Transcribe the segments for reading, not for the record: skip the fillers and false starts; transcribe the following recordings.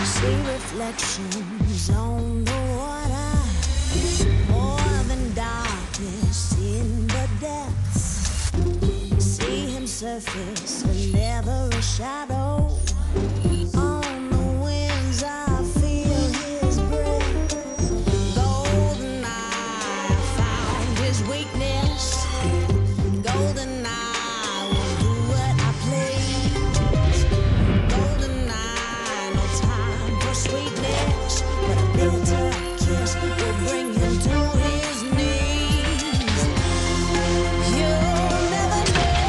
See reflections on the water, more than darkness in the depths. See him surface, and never a shadow. On the winds I feel his breath. Golden eye found his weakness. Golden eye will do what I please. Golden eye, no time for sweetness, but a bitter kiss will bring him to his knees. You'll never know.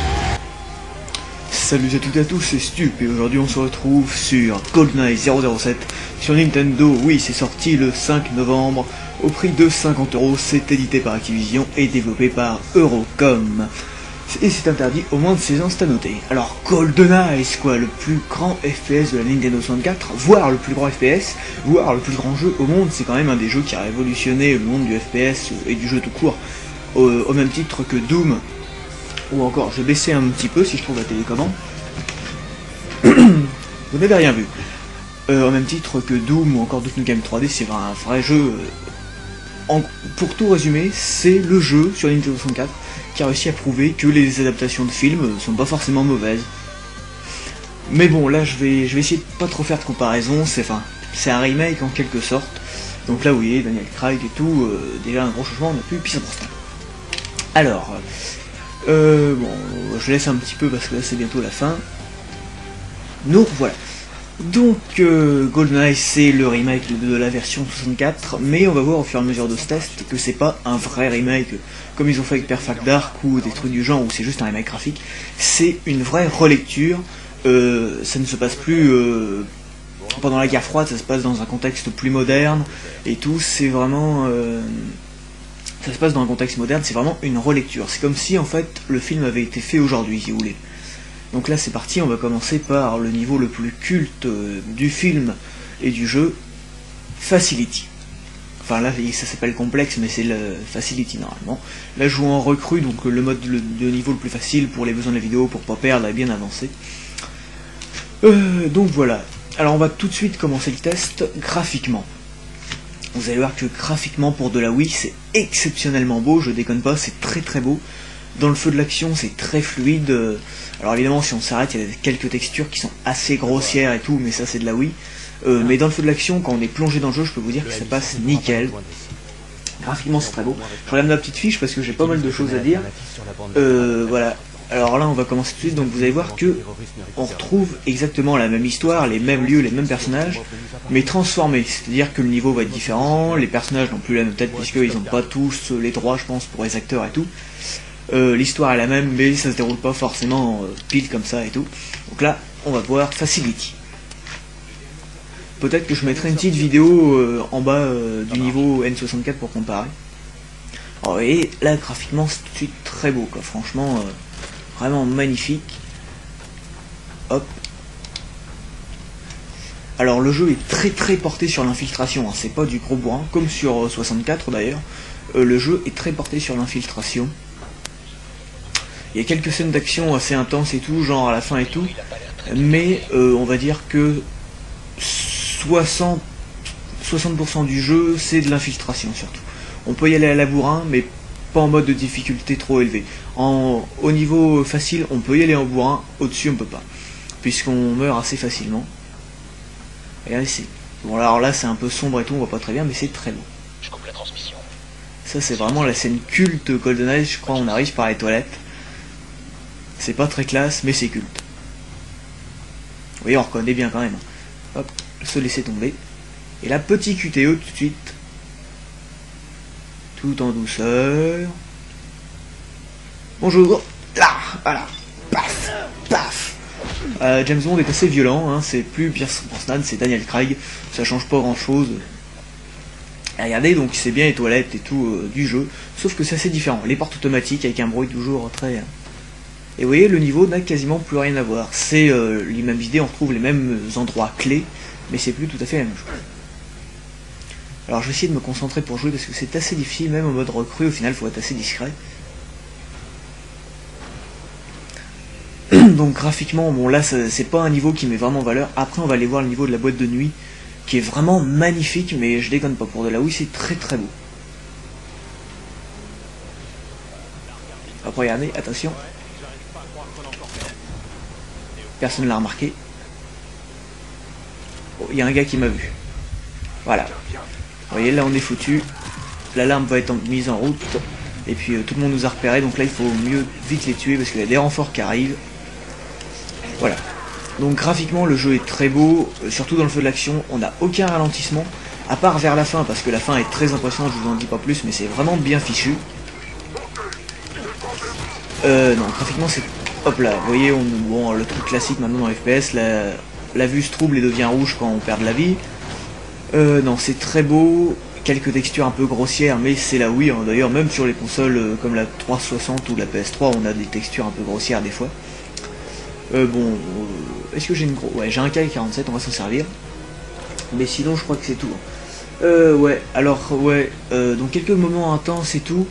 Salut à toutes et à tous, c'est Stup et aujourd'hui on se retrouve sur GoldenEye 007 sur Nintendo. Oui, c'est sorti le 5 novembre au prix de 50 €. C'est édité par Activision et développé par Eurocom. Et c'est interdit au moins de 16 ans, c'est à noter. Alors GoldenEye, c'est quoi, le plus grand FPS de la Nintendo 64, voire le plus grand FPS, voire le plus grand jeu au monde. C'est quand même un des jeux qui a révolutionné le monde du FPS et du jeu tout court, au même titre que Doom. Ou encore, je vais baisser un petit peu si je trouve la télécommande. Vous n'avez rien vu. Au même titre que Doom ou encore Duke Nukem 3D, c'est un vrai jeu. Pour tout résumer, c'est le jeu sur Nintendo 64 qui a réussi à prouver que les adaptations de films sont pas forcément mauvaises. Mais bon, là je vais essayer de pas trop faire de comparaison. C'est un remake en quelque sorte. Donc là, vous voyez, Daniel Craig et tout, déjà un gros changement, on a plus Pierce Brosnan. Alors. Bon, je laisse un petit peu parce que là c'est bientôt la fin. Nous voilà. Donc GoldenEye c'est le remake de la version 64, mais on va voir au fur et à mesure de ce test que c'est pas un vrai remake comme ils ont fait avec Perfect Dark ou des trucs du genre où c'est juste un remake graphique. C'est une vraie relecture. Ça ne se passe plus pendant la guerre froide, ça se passe dans un contexte plus moderne et tout. C'est vraiment ça se passe dans un contexte moderne, c'est vraiment une relecture. C'est comme si en fait le film avait été fait aujourd'hui, si vous voulez. Donc là c'est parti, on va commencer par le niveau le plus culte du film et du jeu, Facility. Enfin là ça s'appelle complexe, mais c'est le Facility normalement. Là je joue en recrue, donc le mode de niveau le plus facile pour les besoins de la vidéo, pour pas perdre et bien avancer. Donc voilà. Alors on va tout de suite commencer le test graphiquement. Vous allez voir que graphiquement pour de la Wii c'est exceptionnellement beau, je déconne pas, c'est très très beau. Dans le feu de l'action c'est très fluide. Alors évidemment si on s'arrête il y a quelques textures qui sont assez grossières et tout, mais ça c'est de la Wii. Mais dans le feu de l'action, quand on est plongé dans le jeu, je peux vous dire que ça passe nickel. Graphiquement c'est très beau. Je regarde ma petite fiche parce que j'ai pas mal de choses à dire. Voilà. Alors là on va commencer tout de suite, donc vous allez voir que on retrouve exactement la même histoire, les mêmes lieux, les mêmes personnages, mais transformés, c'est-à-dire que le niveau va être différent, les personnages n'ont plus la même tête puisqu'ils n'ont pas tous les droits je pense pour les acteurs et tout. L'histoire est la même mais ça se déroule pas forcément pile comme ça et tout. Donc là on va voir Facility. Peut-être que je mettrai une petite vidéo en bas du niveau N64 pour comparer. Alors, et là graphiquement c'est tout de suite très beau quoi, franchement vraiment magnifique. Hop. Alors le jeu est très très porté sur l'infiltration, hein. C'est pas du gros bourrin, comme sur 64 d'ailleurs. Le jeu est très porté sur l'infiltration. Il y a quelques scènes d'action assez intenses et tout, genre à la fin et tout. Mais on va dire que 60% du jeu c'est de l'infiltration surtout. On peut y aller à la bourrin, mais pas en mode de difficulté trop élevé. Au niveau facile, on peut y aller en bourrin, au-dessus on peut pas, puisqu'on meurt assez facilement. Regardez, c'est... Bon alors là c'est un peu sombre et tout, on voit pas très bien, mais c'est très beau. Je coupe la transmission. Ça c'est vraiment la scène culte GoldenEye, je crois on arrive par les toilettes. C'est pas très classe, mais c'est culte. Vous voyez, on reconnaît bien quand même. Hop, se laisser tomber. Et là, petit QTE tout de suite. Tout en douceur. Bonjour. Là, voilà. Paf, paf. James Bond est assez violent, hein. C'est plus Pierce Brosnan, c'est Daniel Craig. Ça change pas grand chose. Et regardez, donc c'est bien les toilettes et tout du jeu. Sauf que c'est assez différent. Les portes automatiques avec un bruit toujours très... Et vous voyez, le niveau n'a quasiment plus rien à voir. C'est les mêmes idées, on retrouve les mêmes endroits clés, mais c'est plus tout à fait la même chose. Alors je vais essayer de me concentrer pour jouer parce que c'est assez difficile, même en mode recrue, au final il faut être assez discret. Donc graphiquement, bon là c'est pas un niveau qui met vraiment en valeur. Après on va aller voir le niveau de la boîte de nuit, qui est vraiment magnifique, mais je déconne pas, pour de la Wii c'est très très beau. Hop, regardez, attention. Personne l'a remarqué. Oh, il y a un gars qui m'a vu. Voilà. Vous voyez, là on est foutu. L'alarme va être mise en route. Et puis tout le monde nous a repérés, donc là il faut mieux vite les tuer parce qu'il y a des renforts qui arrivent. Voilà. Donc graphiquement le jeu est très beau, surtout dans le feu de l'action, on n'a aucun ralentissement, à part vers la fin, parce que la fin est très impressionnante, je vous en dis pas plus, mais c'est vraiment bien fichu. Non, graphiquement c'est... Hop là, vous voyez, bon, le truc classique maintenant dans FPS, la vue se trouble et devient rouge quand on perd de la vie. Non, c'est très beau, quelques textures un peu grossières, mais c'est la Wii, hein. D'ailleurs même sur les consoles comme la 360 ou la PS3, on a des textures un peu grossières des fois. Bon, est-ce que j'ai une grosse... Ouais, j'ai un K47, on va s'en servir. Mais sinon, je crois que c'est tout. Ouais, alors, ouais, donc quelques moments intenses et tout.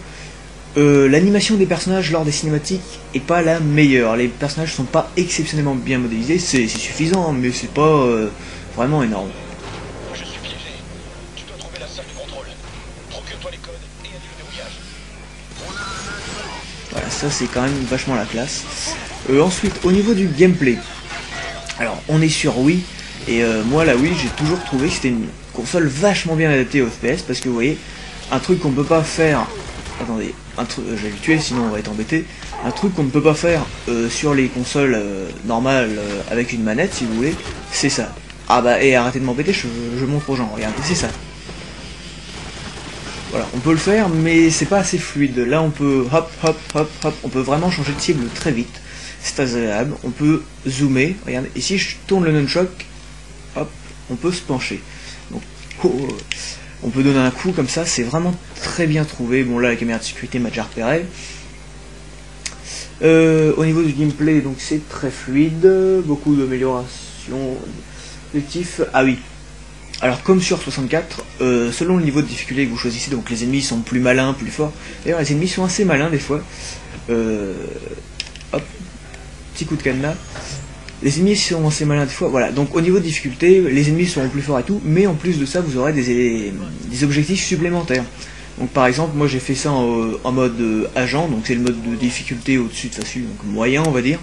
L'animation des personnages lors des cinématiques est pas la meilleure. Les personnages sont pas exceptionnellement bien modélisés, c'est suffisant, hein, mais c'est pas vraiment énorme. Je suis piégé. Tu dois trouver la salle de contrôle. Procure-toi les codes et annule le verrouillage. Voilà, ça c'est quand même vachement la classe. Ensuite, au niveau du gameplay, alors on est sur Wii, et moi la Wii j'ai toujours trouvé que c'était une console vachement bien adaptée au FPS, parce que vous voyez, un truc qu'on peut pas faire, attendez, un truc, je vais le tuer sinon on va être embêté, un truc qu'on ne peut pas faire sur les consoles normales avec une manette si vous voulez, c'est ça. Ah bah, et arrêtez de m'embêter, je montre aux gens, regardez, c'est ça. Voilà, on peut le faire, mais c'est pas assez fluide. Là on peut hop, hop, hop, hop, on peut vraiment changer de cible très vite. C'est agréable, on peut zoomer, regardez, et si je tourne le nunchuck, hop, on peut se pencher. Donc, on peut donner un coup comme ça, c'est vraiment très bien trouvé. Bon là la caméra de sécurité m'a déjà repéré. Au niveau du gameplay, donc c'est très fluide, beaucoup d'améliorations. Objectif, ah oui. Alors comme sur 64, selon le niveau de difficulté que vous choisissez, donc les ennemis sont plus malins, plus forts. D'ailleurs les ennemis sont assez malins des fois. Hop. Petit coup de cadenas. Les ennemis sont assez malins des fois, voilà. Donc au niveau de difficulté, les ennemis seront plus forts et tout, mais en plus de ça, vous aurez des objectifs supplémentaires. Donc par exemple, moi j'ai fait ça en mode agent, donc c'est le mode de difficulté au-dessus de facile, donc moyen on va dire.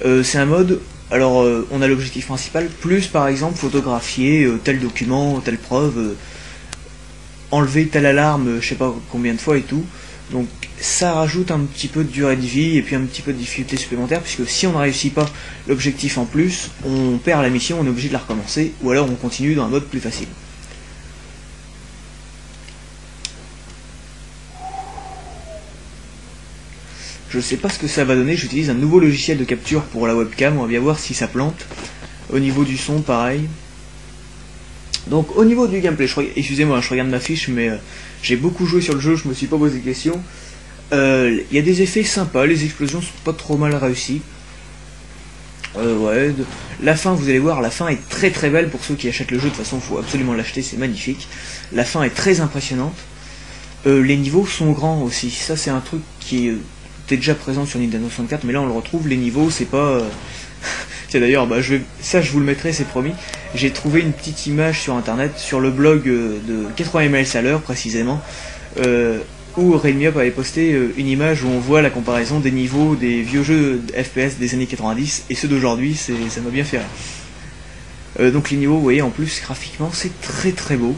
C'est un mode, alors on a l'objectif principal, plus par exemple photographier tel document, telle preuve, enlever telle alarme, je sais pas combien de fois et tout. Donc ça rajoute un petit peu de durée de vie et puis un petit peu de difficulté supplémentaire, puisque si on ne réussit pas l'objectif en plus, on perd la mission, on est obligé de la recommencer, ou alors on continue dans un mode plus facile. Je sais pas ce que ça va donner, j'utilise un nouveau logiciel de capture pour la webcam, on va bien voir si ça plante. Au niveau du son, pareil. Donc au niveau du gameplay, excusez-moi, je regarde ma fiche, mais j'ai beaucoup joué sur le jeu, je me suis pas posé de questions. Il y a des effets sympas, les explosions sont pas trop mal réussies. Ouais, la fin, vous allez voir, la fin est très très belle pour ceux qui achètent le jeu, de toute façon il faut absolument l'acheter, c'est magnifique. La fin est très impressionnante. Les niveaux sont grands aussi, ça c'est un truc qui était déjà présent sur Nintendo 64, mais là on le retrouve, les niveaux c'est pas... Tiens d'ailleurs, bah, je vous le mettrai, c'est promis. J'ai trouvé une petite image sur internet, sur le blog de 80 miles à l'heure précisément, où Redmi-Up avait posté une image où on voit la comparaison des niveaux des vieux jeux FPS des années 90 et ceux d'aujourd'hui, ça m'a bien fait rire. Donc les niveaux, vous voyez, en plus graphiquement c'est très très beau.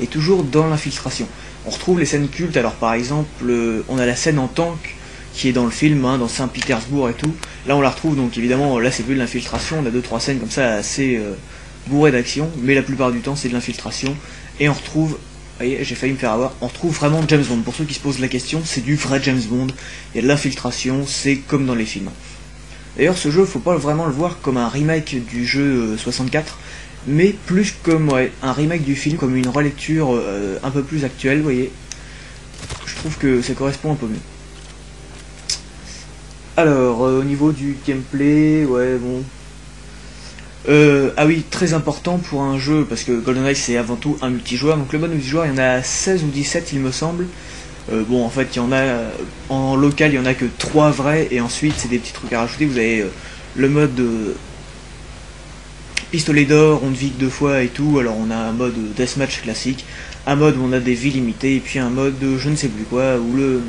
Et toujours dans l'infiltration. On retrouve les scènes cultes, alors par exemple, on a la scène en tank qui est dans le film, hein, dans Saint-Pétersbourg et tout. Là on la retrouve, donc évidemment, là c'est plus de l'infiltration, on a 2-3 scènes comme ça assez bourrées d'action, mais la plupart du temps c'est de l'infiltration. Et on retrouve, vous voyez, j'ai failli me faire avoir, on retrouve vraiment James Bond. Pour ceux qui se posent la question, c'est du vrai James Bond, il y a de l'infiltration, c'est comme dans les films. D'ailleurs ce jeu, faut pas vraiment le voir comme un remake du jeu 64, mais plus comme un remake du film, comme une relecture un peu plus actuelle, vous voyez. Je trouve que ça correspond un peu mieux. Alors, au niveau du gameplay, ouais, bon... ah oui, très important pour un jeu, parce que GoldenEye c'est avant tout un multijoueur, donc le mode multijoueur, il y en a 16 ou 17 il me semble. Bon, en fait, il y en a en local, il y en a que 3 vrais, et ensuite c'est des petits trucs à rajouter. Vous avez le mode pistolet d'or, on vit que 2 fois et tout. Alors on a un mode deathmatch classique, un mode où on a des vies limitées, et puis un mode je ne sais plus quoi, où le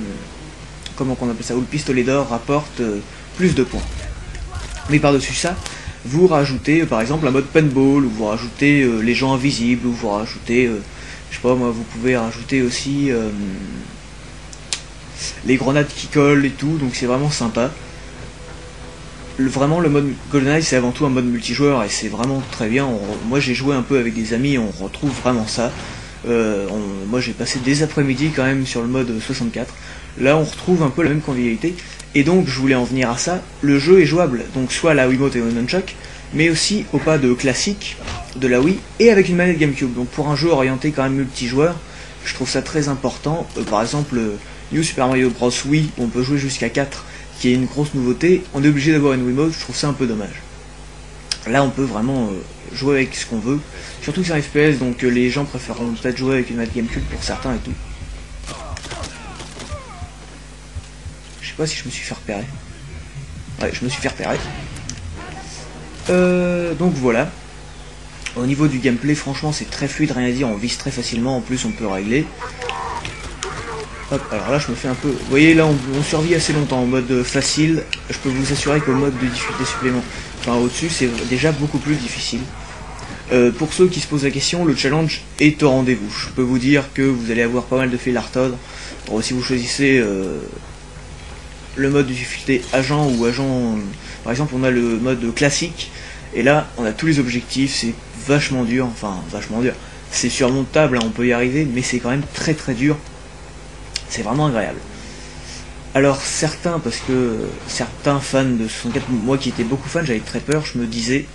comment qu'on appelle ça, où le pistolet d'or rapporte plus de points. Mais par-dessus ça, vous rajoutez par exemple un mode paintball, où vous rajoutez les gens invisibles, où vous rajoutez, je sais pas moi, vous pouvez rajouter aussi les grenades qui collent et tout, donc c'est vraiment sympa. Vraiment le mode GoldenEye c'est avant tout un mode multijoueur et c'est vraiment très bien. Moi j'ai joué un peu avec des amis et on retrouve vraiment ça. Moi j'ai passé des après-midi quand même sur le mode 64. Là on retrouve un peu la même convivialité. Et donc je voulais en venir à ça. Le jeu est jouable, donc soit à la Wiimote et au Nunchuck, mais aussi au pad classique de la Wii et avec une manette GameCube. Donc pour un jeu orienté quand même multijoueur, je trouve ça très important. Par exemple New Super Mario Bros. Wii, on peut jouer jusqu'à 4, qui est une grosse nouveauté. On est obligé d'avoir une Wiimote, je trouve ça un peu dommage. Là on peut vraiment jouer avec ce qu'on veut, surtout que c'est un FPS, donc les gens préféreront peut-être jouer avec une manette GameCube pour certains et tout. Je sais pas si je me suis fait repérer. Ouais, je me suis fait repérer. Donc voilà. Au niveau du gameplay, franchement c'est très fluide, rien à dire, on vise très facilement, en plus on peut régler. Hop, alors là je me fais un peu... Vous voyez là on survit assez longtemps en mode facile. Je peux vous assurer que le mode de difficulté supplément, enfin au-dessus, c'est déjà beaucoup plus difficile. Pour ceux qui se posent la question, le challenge est au rendez-vous. Je peux vous dire que vous allez avoir pas mal de fil à retordre. Bon, si vous choisissez le mode de difficulté agent ou agent... Par exemple on a le mode classique, et là on a tous les objectifs, c'est vachement dur, enfin vachement dur. C'est surmontable, hein, on peut y arriver, mais c'est quand même très très dur. C'est vraiment agréable. Alors certains, parce que certains fans de 64, moi qui étais beaucoup fan, j'avais très peur, je me disais...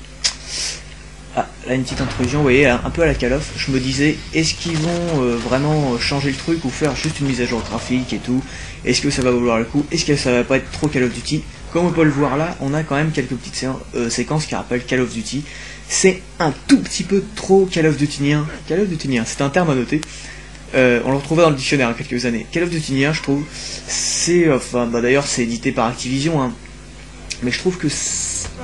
Ah, là une petite intrusion, vous voyez, un peu à la Call of, je me disais, est-ce qu'ils vont vraiment changer le truc ou faire juste une mise à jour graphique et tout? Est-ce que ça va valoir le coup? Est-ce que ça va pas être trop Call of Duty? Comme on peut le voir là, on a quand même quelques petites séquences qui rappellent Call of Duty. C'est un tout petit peu trop Call of Duty-nien. Call of Duty-nien, c'est un terme à noter. On le retrouvait dans le dictionnaire il y a quelques années. Call of Duty-nien, je trouve, c'est... Enfin, bah d'ailleurs, c'est édité par Activision, hein. Mais je trouve que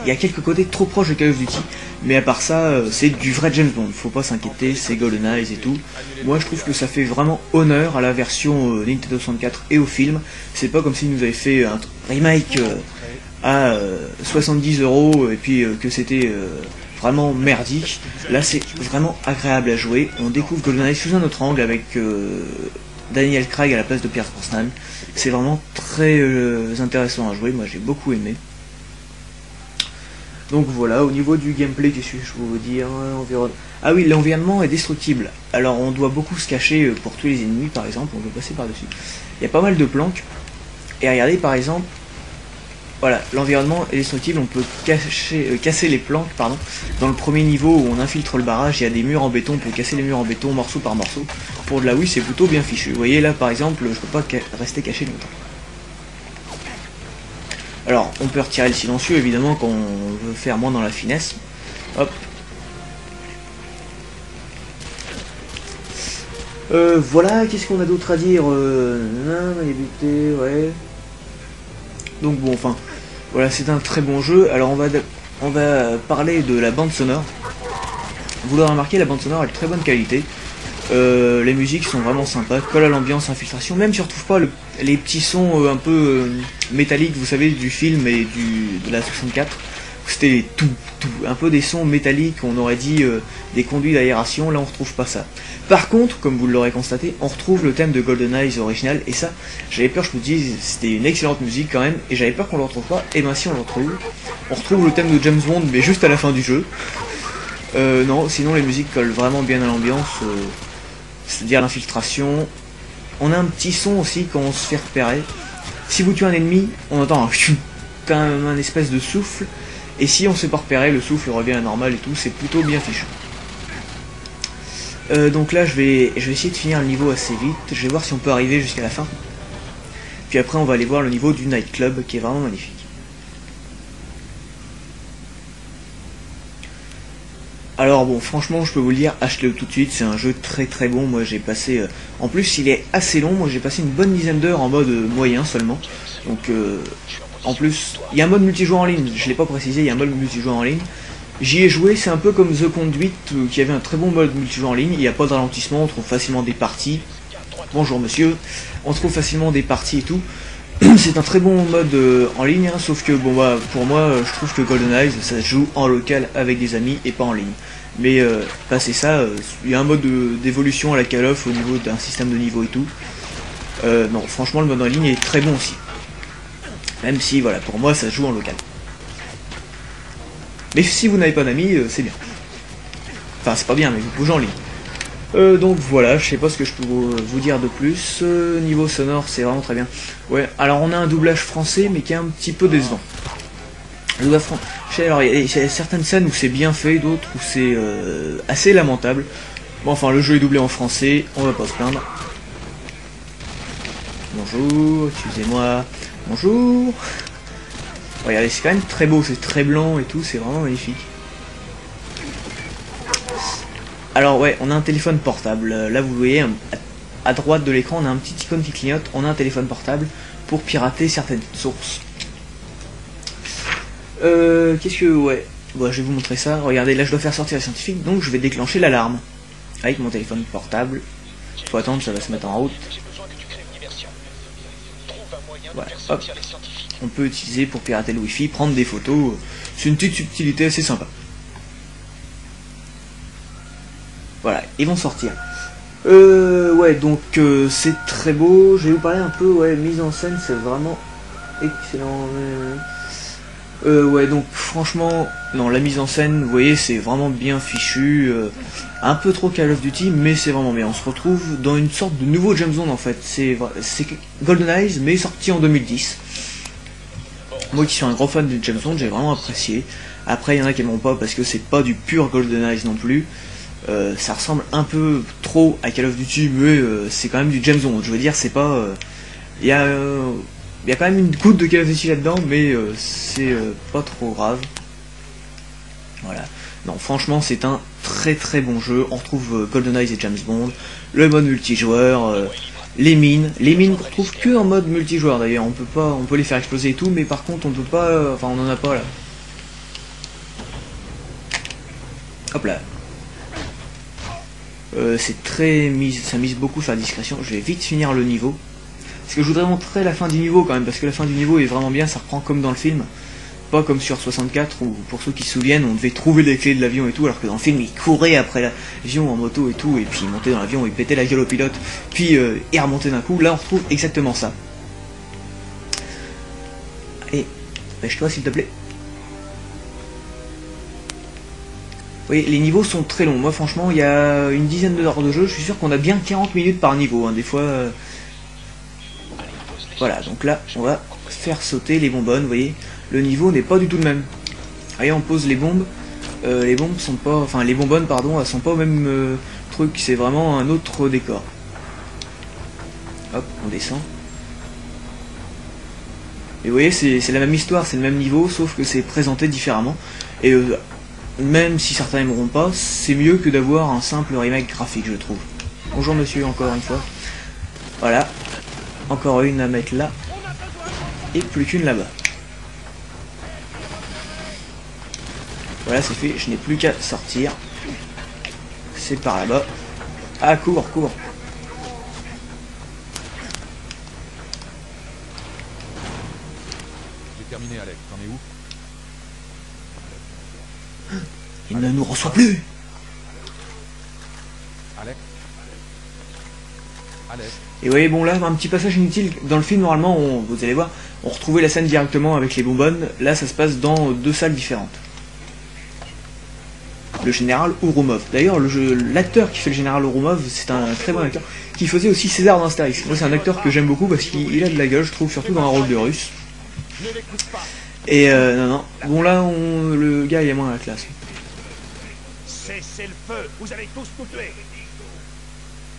il y a quelques côtés trop proches de Call of Duty. Mais à part ça, c'est du vrai James Bond. Faut pas s'inquiéter, c'est GoldenEye et tout. Moi, je trouve que ça fait vraiment honneur à la version Nintendo 64 et au film. C'est pas comme s'ils nous avaient fait un remake à 70 € et puis que c'était... vraiment merdique. Là c'est vraiment agréable à jouer. On découvre GoldenEye sous un autre angle avec Daniel Craig à la place de Pierce Brosnan. C'est vraiment très intéressant à jouer, moi j'ai beaucoup aimé. Donc voilà, au niveau du gameplay, qu'est-ce que je peux vous dire? Ah oui, l'environnement est destructible. Alors on doit beaucoup se cacher pour tous les ennemis par exemple, on peut passer par-dessus. Il y a pas mal de planques. Et regardez par exemple, voilà, l'environnement est destructible, on peut casser les planques, pardon. Dans le premier niveau où on infiltre le barrage, il y a des murs en béton, on peut casser les murs en béton morceau par morceau. Pour de la Wii, c'est plutôt bien fichu. Vous voyez là par exemple, je peux pas rester caché longtemps. Alors, on peut retirer le silencieux évidemment quand on veut faire moins dans la finesse. Hop. Voilà, qu'est-ce qu'on a d'autre à dire? Débuté, ouais. Donc bon, enfin, voilà, c'est un très bon jeu. Alors on va parler de la bande sonore. Vous l'aurez remarqué, la bande sonore est de très bonne qualité. Les musiques sont vraiment sympas, colle à l'ambiance, infiltration. Même si on retrouve pas les petits sons un peu métalliques, vous savez, du film et de la 64. C'était tout, un peu des sons métalliques, on aurait dit des conduits d'aération. Là on retrouve pas ça. Par contre, comme vous l'aurez constaté, on retrouve le thème de GoldenEye original, et ça, j'avais peur, je me dis, c'était une excellente musique quand même, et j'avais peur qu'on le retrouve pas. Et ben si, on le retrouve. On retrouve le thème de James Bond, mais juste à la fin du jeu. Non, sinon les musiques collent vraiment bien à l'ambiance, c'est-à-dire l'infiltration. On a un petit son aussi quand on se fait repérer. Si vous tuez un ennemi, on entend un espèce de souffle, et si on se fait pas repérer, le souffle revient à la normale et tout, c'est plutôt bien fichu. Donc là je vais essayer de finir le niveau assez vite, je vais voir si on peut arriver jusqu'à la fin. Puis après on va aller voir le niveau du nightclub qui est vraiment magnifique. Alors bon, franchement, je peux vous le dire, achetez-le tout de suite, c'est un jeu très très bon. Moi j'ai passé... En plus, il est assez long, moi j'ai passé une bonne dizaine d'heures en mode moyen seulement. Donc, en plus, il y a un mode multijoueur en ligne, je l'ai pas précisé, il y a un mode multijoueur en ligne. J'y ai joué, c'est un peu comme The Conduit, qui avait un très bon mode multijoueur en ligne. Il n'y a pas de ralentissement, on trouve facilement des parties. Bonjour monsieur, on trouve facilement des parties et tout. C'est un très bon mode en ligne, hein, sauf que bon bah pour moi je trouve que GoldenEye ça se joue en local avec des amis et pas en ligne. Mais passé ça, il y a un mode d'évolution à la Call of au niveau d'un système de niveau et tout. Non, franchement le mode en ligne est très bon aussi. Même si voilà, pour moi ça se joue en local. Mais si vous n'avez pas d'amis, c'est bien. Enfin c'est pas bien, mais vous pouvez jouer en ligne. Donc voilà, je sais pas ce que je peux vous dire de plus. Niveau sonore, c'est vraiment très bien. Ouais, alors on a un doublage français, mais qui est un petit peu décevant. Le doublage français, alors il y a certaines scènes où c'est bien fait, d'autres où c'est assez lamentable. Bon, enfin, le jeu est doublé en français, on va pas se plaindre. Bonjour, excusez-moi. Bonjour. Regardez, c'est quand même très beau, c'est très blanc et tout, c'est vraiment magnifique. Alors ouais, on a un téléphone portable. Là vous voyez, à droite de l'écran, on a un petit icône qui clignote. On a un téléphone portable pour pirater certaines sources. Qu'est-ce que... Ouais, bon, je vais vous montrer ça. Regardez, là je dois faire sortir la scientifique, donc je vais déclencher l'alarme. Avec mon téléphone portable. Faut attendre, ça va se mettre en route. Voilà, hop. On peut utiliser pour pirater le wifi, prendre des photos. C'est une petite subtilité assez sympa. Voilà, ils vont sortir. Ouais, donc c'est très beau. Je vais vous parler un peu, ouais, mise en scène, c'est vraiment excellent. Ouais, donc franchement, non, la mise en scène, vous voyez, c'est vraiment bien fichu. Un peu trop Call of Duty, mais c'est vraiment bien. On se retrouve dans une sorte de nouveau James Bond en fait. C'est GoldenEye, mais sorti en 2010. Moi qui suis un gros fan de James Bond, j'ai vraiment apprécié. Après, il y en a qui n'aimeront pas parce que c'est pas du pur GoldenEye non plus. Ça ressemble un peu trop à Call of Duty, mais c'est quand même du James Bond. Je veux dire, c'est pas... Il y a quand même une goutte de Call of Duty là-dedans, mais c'est pas trop grave. Voilà. Non, franchement, c'est un très très bon jeu. On retrouve GoldenEye et James Bond, le mode multijoueur, les mines qu'on retrouve que en mode multijoueur d'ailleurs. On peut les faire exploser et tout, mais par contre, on peut pas... Enfin, on en a pas là. Hop là. C'est très ça mise beaucoup sur la discrétion. Je vais vite finir le niveau. Parce que je voudrais montrer la fin du niveau quand même, parce que la fin du niveau est vraiment bien, ça reprend comme dans le film. Pas comme sur 64 où, pour ceux qui se souviennent, on devait trouver les clés de l'avion et tout, alors que dans le film, il courait après l'avion en moto et tout, et puis il montait dans l'avion, il pétait la gueule au pilote, puis il remontait d'un coup. Là, on retrouve exactement ça. Allez, pêche-toi s'il te plaît. Vous voyez, les niveaux sont très longs. Moi, franchement, il y a une dizaine d'heures de jeu. Je suis sûr qu'on a bien 40 minutes par niveau. Hein. Des fois... Voilà, donc là, on va faire sauter les bonbonnes. Vous voyez, le niveau n'est pas du tout le même. Vous voyez, on pose les bombes. Les bombes sont pas... Enfin, les bonbonnes, pardon, elles sont pas au même truc. C'est vraiment un autre décor. Hop, on descend. Et vous voyez, c'est la même histoire, c'est le même niveau, sauf que c'est présenté différemment. Et... même si certains n'aimeront pas, c'est mieux que d'avoir un simple remake graphique, je trouve. Bonjour monsieur, encore une fois. Voilà. Encore une à mettre là. Et plus qu'une là-bas. Voilà, c'est fait. Je n'ai plus qu'à sortir. C'est par là-bas. Ah, cours, cours. J'ai terminé, Alex. T'en es où? Il ne nous reçoit plus. Alex. Alex. Et vous voyez, bon là, un petit passage inutile. Dans le film, normalement, vous allez voir, on retrouvait la scène directement avec les bonbonnes. Là, ça se passe dans deux salles différentes. Le général Ourumov. D'ailleurs, l'acteur qui fait le général Ourumov, c'est un très bon acteur, qui faisait aussi César dans Astérix. Moi, c'est un acteur que j'aime beaucoup parce qu'il a de la gueule, je trouve, surtout dans un rôle de russe. Et non. Bon là, le gars, il est moins à la classe. Cessez le feu, vous allez tous nous tuer.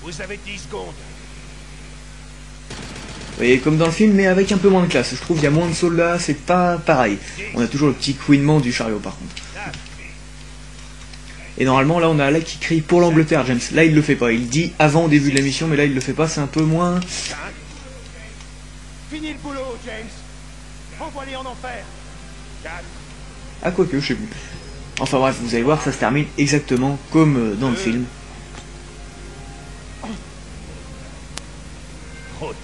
Vous avez 10 secondes. Vous voyez, comme dans le film, mais avec un peu moins de classe. Je trouve qu'il y a moins de soldats, c'est pas pareil. On a toujours le petit couinement du chariot par contre. Et normalement là on a Alec qui crie pour l'Angleterre, James. Là il le fait pas, il dit avant au début de la mission, mais là il le fait pas, c'est un peu moins... 5. Fini le boulot, James. Renvoie-les en enfer. 4. Ah quoique, je sais plus. Enfin bref, vous allez voir, ça se termine exactement comme dans le film. Trop tard.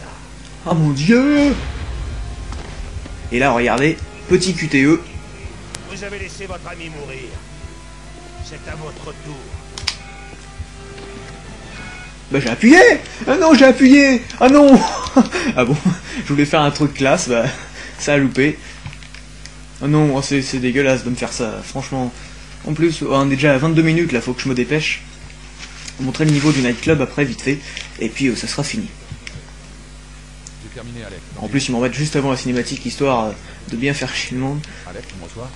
Ah mon dieu! Et là regardez, petit QTE. Vous avez laissé votre ami mourir. C'est à votre tour. Bah j'ai appuyé! Ah non, j'ai appuyé! Ah non! Ah bon, je voulais faire un truc classe, bah ça a loupé. Ah non, oh, c'est dégueulasse de me faire ça, franchement. En plus, on est déjà à 22 minutes là, faut que je me dépêche. Montrer le niveau du nightclub après, vite fait, et puis ça sera fini. J'ai terminé, Alec. En plus, ils m'en mettent juste avant la cinématique, histoire de bien faire chier le monde. Alec, tu me reçois?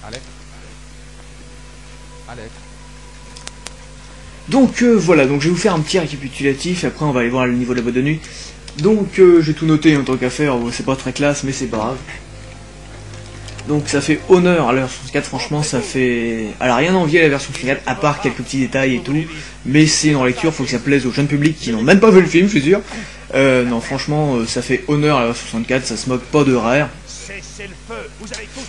Alec? Alec? Donc voilà, donc je vais vous faire un petit récapitulatif, après on va aller voir le niveau de la boîte de nuit. Donc j'ai tout noté en tant qu'à faire, c'est pas très classe mais c'est pas grave. Donc ça fait honneur à la version 64, franchement ça fait... Elle a rien envié à la version 64, à part quelques petits détails et tout, mais c'est une lecture, faut que ça plaise aux jeunes publics qui n'ont même pas vu le film, je suis sûr. Non franchement ça fait honneur à la version 64, ça se moque pas de Rare.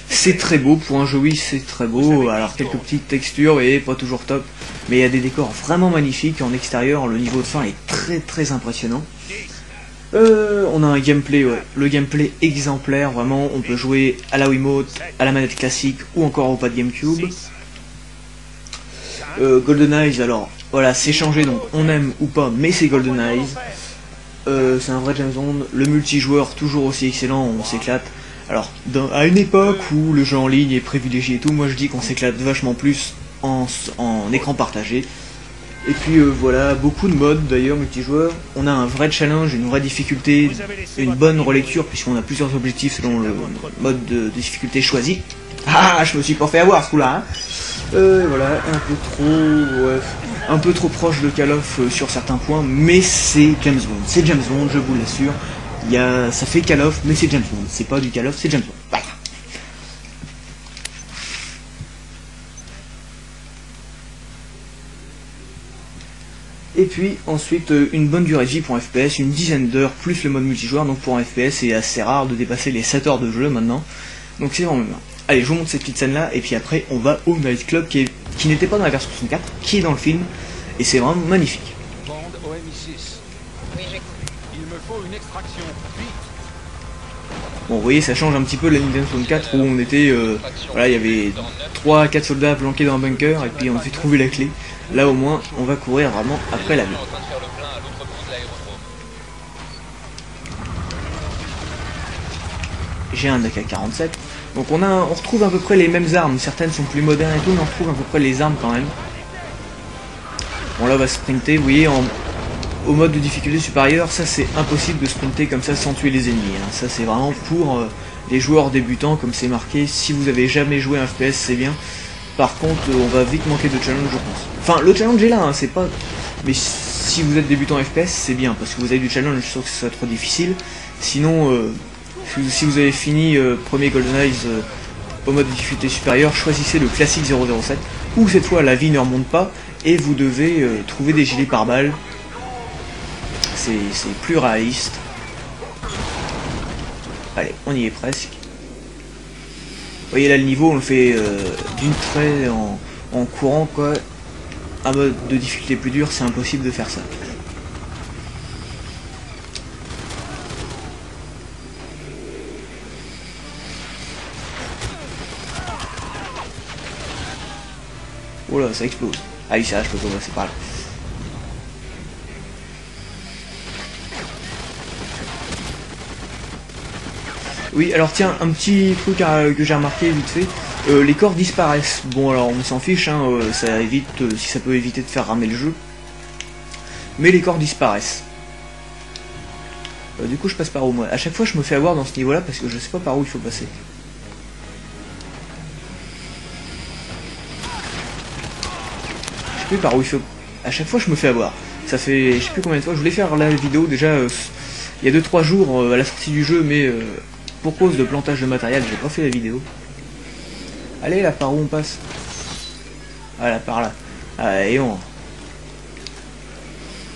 C'est très beau, pour un jeu oui c'est très beau, alors quelques petites textures et pas toujours top, mais il y a des décors vraiment magnifiques en extérieur, le niveau de fin est très très impressionnant. On a un gameplay, ouais, le gameplay exemplaire, vraiment, on peut jouer à la Wiimote, à la manette classique ou encore au pad GameCube. GoldenEye, alors voilà, c'est changé donc on aime ou pas, mais c'est GoldenEye. C'est un vrai James Bond, le multijoueur toujours aussi excellent, on s'éclate. Alors, à une époque où le jeu en ligne est privilégié et tout, moi je dis qu'on s'éclate vachement plus en écran partagé. Et puis voilà, beaucoup de modes d'ailleurs multijoueur. On a un vrai challenge, une vraie difficulté, une bonne relecture puisqu'on a plusieurs objectifs selon le mode de difficulté choisi. Ah, je me suis pas fait avoir ce coup-là. Voilà, un peu trop proche de Call of sur certains points, mais c'est James Bond. C'est James Bond, je vous l'assure. Ça fait Call of, mais c'est James Bond. C'est pas du Call of, c'est James Bond. Voilà. Et puis ensuite une bonne durée de vie pour un FPS, une dizaine d'heures plus le mode multijoueur, donc pour un FPS c'est assez rare de dépasser les 7 heures de jeu maintenant, donc c'est vraiment bien. Allez, je vous montre cette petite scène là, et puis après on va au nightclub qui n'était pas dans la version 64, qui est dans le film, et c'est vraiment magnifique. Bond OMI6. Oui, j'écoute. Il me faut une extraction. Vite. Bon, vous voyez, ça change un petit peu de la Nintendo 64 où on était, voilà, il y avait 3-4 soldats planqués dans un bunker, et puis on a fait trouver la clé. Là au moins, on va courir vraiment après la vie. J'ai un AK-47. Donc on retrouve à peu près les mêmes armes. Certaines sont plus modernes et tout, mais on retrouve à peu près les armes quand même. Bon là on va sprinter, vous voyez, au mode de difficulté supérieure, ça c'est impossible de sprinter comme ça sans tuer les ennemis. Hein. Ça c'est vraiment pour les joueurs débutants, comme c'est marqué. Si vous avez jamais joué un FPS, c'est bien. Par contre, on va vite manquer de challenge, je pense. Enfin, le challenge est là, hein, c'est pas... Mais si vous êtes débutant FPS, c'est bien, parce que vous avez du challenge, sauf que ce soit trop difficile. Sinon, si vous avez fini premier GoldenEye au mode de difficulté supérieure, choisissez le classique 007, où cette fois la vie ne remonte pas, et vous devez trouver des gilets pare-balles. C'est plus réaliste. Allez, on y est presque. Vous voyez là le niveau on le fait d'une trait en courant quoi. Un mode de difficulté plus dur c'est impossible de faire ça. Oh là ça explose. Ah oui ça je peux pas passer par là. Oui, alors tiens, un petit truc que j'ai remarqué vite fait, les corps disparaissent. Bon alors on s'en fiche, hein, ça évite, si ça peut éviter de faire ramer le jeu. Mais les corps disparaissent. Du coup je passe par où moi? À chaque fois je me fais avoir dans ce niveau là parce que je sais pas par où il faut passer. Je sais plus par où il faut... À chaque fois je me fais avoir. Ça fait, je sais plus combien de fois, je voulais faire la vidéo déjà il y a 2-3 jours à la sortie du jeu, mais... pour cause de plantage de matériel, j'ai pas fait la vidéo. Allez là, par où on passe? Voilà, par là. Allez, on...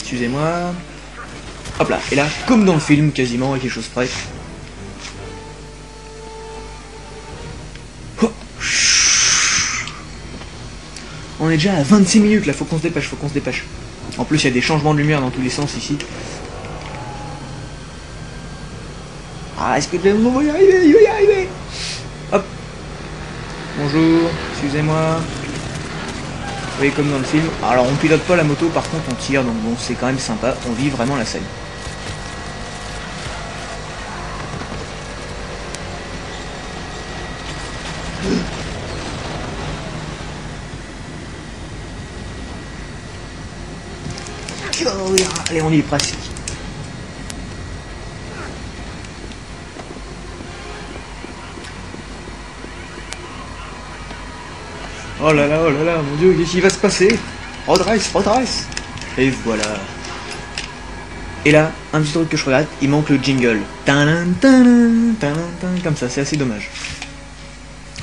Excusez-moi. Hop là, et là, comme dans le film, quasiment, à quelque chose près. Oh. On est déjà à 26 minutes là, faut qu'on se dépêche, faut qu'on se dépêche. En plus, il y a des changements de lumière dans tous les sens ici. Ah, est-ce que je vais y arriver? Je vais y arriver. Hop. Bonjour, excusez-moi. Vous voyez, comme dans le film. Alors, on pilote pas la moto, par contre, on tire, donc bon, c'est quand même sympa. On vit vraiment la scène. Allez, on y est presque. Oh là là, mon dieu, qu'est-ce qui va se passer? Redresse, redresse. Et voilà. Et là, un petit truc que je regrette, il manque le jingle. Tadam, tadam, tadam, tadam, comme ça, c'est assez dommage.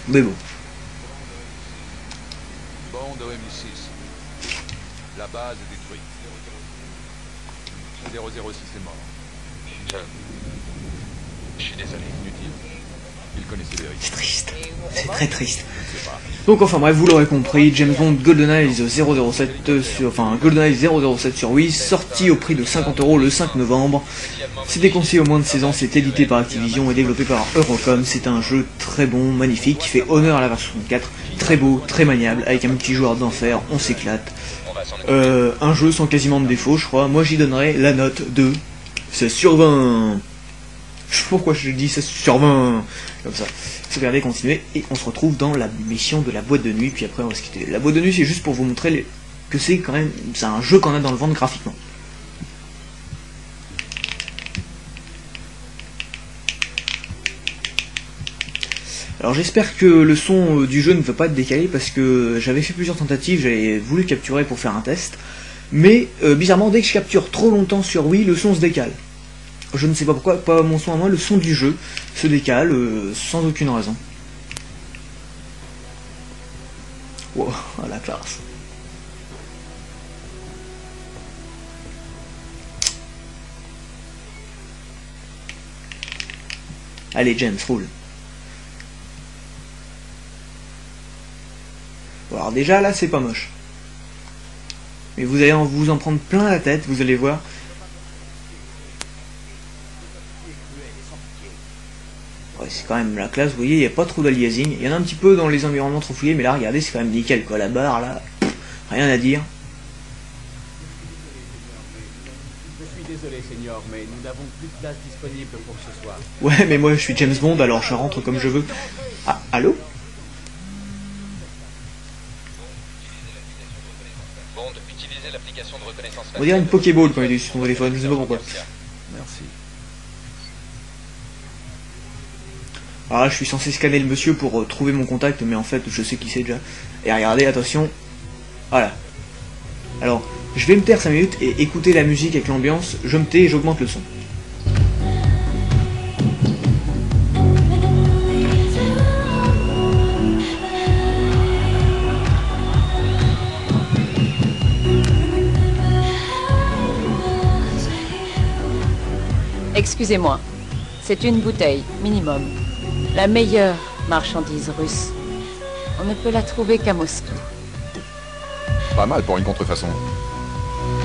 Mais bon. Bande OMI6. La base est détruite. 006 est mort. Je suis désolé. Inutile. Il connaissait les risques. C'est triste. C'est très triste. Donc enfin bref, vous l'aurez compris, James Bond GoldenEye 007 sur, enfin GoldenEye 007 sur Wii, sorti au prix de 50 € le 5 novembre. C'est déconseillé aux moins de 16 ans, c'est édité par Activision et développé par Eurocom. C'est un jeu très bon, magnifique, qui fait honneur à la version 4, très beau, très maniable, avec un multijoueur d'enfer, on s'éclate. Un jeu sans quasiment de défaut, je crois. Moi j'y donnerais la note de 16 sur 20. Je sais pas pourquoi je dis 16 sur 20 comme ça. Sauvegardez, continuez, et on se retrouve dans la mission de la boîte de nuit, puis après on va se quitter. La boîte de nuit, c'est juste pour vous montrer que c'est quand même, c'est un jeu qu'on a dans le ventre graphiquement. Alors j'espère que le son du jeu ne va pas être décalé, parce que j'avais fait plusieurs tentatives, j'avais voulu capturer pour faire un test, mais bizarrement dès que je capture trop longtemps sur Wii, le son se décale. Je ne sais pas pourquoi, pas mon son à moi, le son du jeu se décale sans aucune raison. Wow, la classe. Allez James, roule. Bon, alors déjà là c'est pas moche. Mais vous allez vous en prendre plein la tête, vous allez voir. Ouais, c'est quand même la classe, vous voyez, il n'y a pas trop d'aliasing. Il y en a un petit peu dans les environnements trop fouillés, mais là, regardez, c'est quand même nickel, quoi. La barre, là, rien à dire. Je suis désolé, Seigneur, mais nous n'avons plus de place disponible pour ce soir. Ouais, mais moi, je suis James Bond, alors je rentre comme je veux. Ah, allô? Bond, utilisez l'application de reconnaissance On dirait une Pokéball quand il est sur son téléphone, je sais pas pourquoi. Merci. Alors là, je suis censé scanner le monsieur pour trouver mon contact, mais en fait, je sais qui c'est déjà. Et regardez, attention. Voilà. Alors, je vais me taire 5 minutes et écouter la musique avec l'ambiance. Je me tais et j'augmente le son. Excusez-moi, c'est une bouteille, minimum. La meilleure marchandise russe. On ne peut la trouver qu'à Moscou. Pas mal pour une contrefaçon.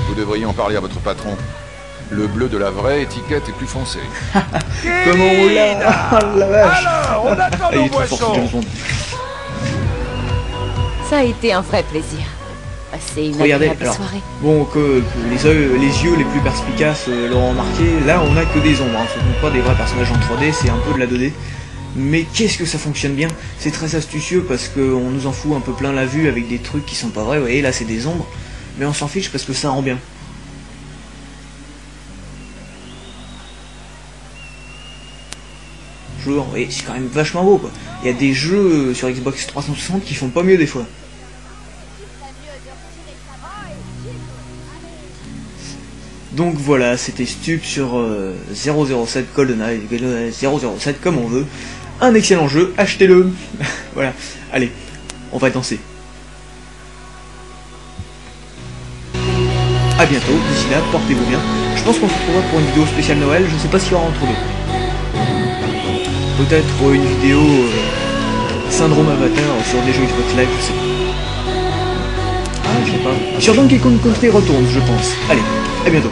Vous devriez en parler à votre patron. Le bleu de la vraie étiquette est plus foncé. Comment on l'a? Oh la vache! Alors, on attend Il nos est trop fort, ce James boissons. Bond. Ça a été un vrai plaisir. Passez une Regardez, agréable alors, soirée. bon, que les yeux les plus perspicaces l'auront remarqué, là on a que des ombres, hein. Ce ne sont pas des vrais personnages en 3D, c'est un peu de la 2D. Mais qu'est-ce que ça fonctionne bien? C'est très astucieux parce qu'on nous en fout un peu plein la vue avec des trucs qui sont pas vrais, vous voyez là c'est des ombres, mais on s'en fiche parce que ça rend bien. Toujours, et c'est quand même vachement beau quoi. Il y a des jeux sur Xbox 360 qui font pas mieux des fois. Donc voilà, c'était Stup sur 007 GoldenEye 007 comme on veut. un excellent jeu, achetez-le. Voilà, allez, on va danser. A bientôt, d'ici là, portez-vous bien. Je pense qu'on se retrouvera pour une vidéo spéciale Noël, je sais pas s'il y aura entre deux. Peut-être une vidéo Syndrome Avatar sur des jeux Xbox Live, je sais pas. Ah, je sais pas. Sur Donkey Kong Country retourne, je pense. Allez, à bientôt.